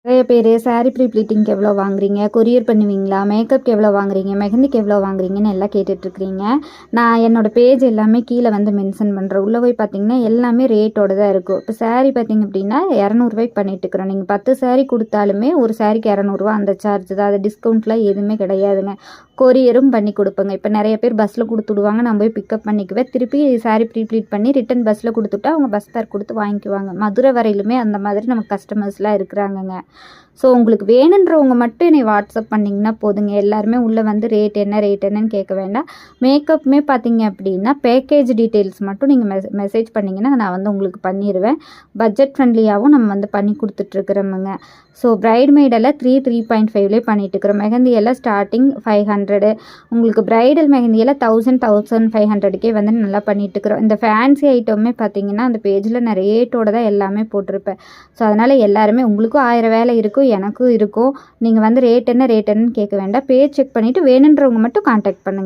நிறைய பேர் சாரீ ப்ரீ ப்ளீட்டிங்க்கு எவ்வளோ வாங்குறீங்க, கொரியர் பண்ணுவீங்களா, மேக்கப்க்கு எவ்வளோ வாங்குறீங்க, மெஹந்திக்கு எவ்வளோ வாங்குறீங்கன்னு எல்லாம் கேட்டுட்ருக்கிறீங்க. நான் என்னோடய பேஜ் எல்லாமே கீழே வந்து மென்ஷன் பண்ணுறேன். உள்ளே போய் பார்த்தீங்கன்னா எல்லாமே ரேட்டோட தான் இருக்கும். இப்போ சாரீ பார்த்தீங்க அப்படின்னா ₹200 பண்ணிட்டுருக்குறோம். நீங்கள் 10 சாரீ கொடுத்தாலுமே ஒரு சாரீக்கு ₹200 அந்த சார்ஜ் தான். அது டிஸ்கவுண்ட்லாம் எதுவுமே கிடையாதுங்க. கொரியரும் பண்ணி கொடுப்பேங்க. இப்போ நிறைய பேர் பஸ்ஸில் கொடுத்துடுவாங்க, நான் போய் பிக்கப் பண்ணிக்குவேன். திருப்பி சாரீ ப்ரீ ப்ளீட் பண்ணி ரிட்டன் பஸ்ஸில் கொடுத்துட்டா அவங்க பஸ் ஃபேர் கொடுத்து வாங்கிக்குவாங்க. மதுரை வரையிலுமே அந்த மாதிரி நம்ம கஸ்டமர்ஸ்லாம் இருக்கிறாங்கங்க. ஸோ உங்களுக்கு வேணுன்றவங்க மட்டும் என்னை வாட்ஸ்அப் பண்ணிங்கன்னா போதுங்க. எல்லாருமே உள்ளே வந்து ரேட் என்னன்னு கேட்க வேண்டாம். மேக்கப்புமே பார்த்தீங்க அப்படின்னா பேக்கேஜ் டீட்டெயில்ஸ் மட்டும் நீங்கள் மெசேஜ் பண்ணிங்கன்னா நான் வந்து உங்களுக்கு பண்ணிடுவேன். பட்ஜெட் ஃப்ரெண்ட்லியாகவும் நம்ம வந்து பண்ணி கொடுத்துட்ருக்குறோமுங்க. ஸோ பிரைட்மெய்டெல்லாம் 3.5லே பண்ணிட்டுருக்குறோம். மெஹந்தியெல்லாம் ஸ்டார்டிங் 500. உங்களுக்கு பிரைடல் மெஹந்தியெல்லாம் 1500கே வந்து நல்லா பண்ணிட்டுருக்குறோம். இந்த ஃபேன்சி ஐட்டமே பார்த்தீங்கன்னா அந்த பேஜில் நான் ரேட்டோட தான் எல்லாமே போட்டிருப்பேன். ஸோ அதனால் எல்லாருமே உங்களுக்கும் 1000 வேலை இருக்கும், எனக்கும் இருக்கும். நீங்கள் வந்து ரேட் என்னன்னு கேட்க வேண்டாம். பேஜ் செக் பண்ணிவிட்டு வேணுன்றவங்க மட்டும் கான்டாக்ட் பண்ணுங்கள்.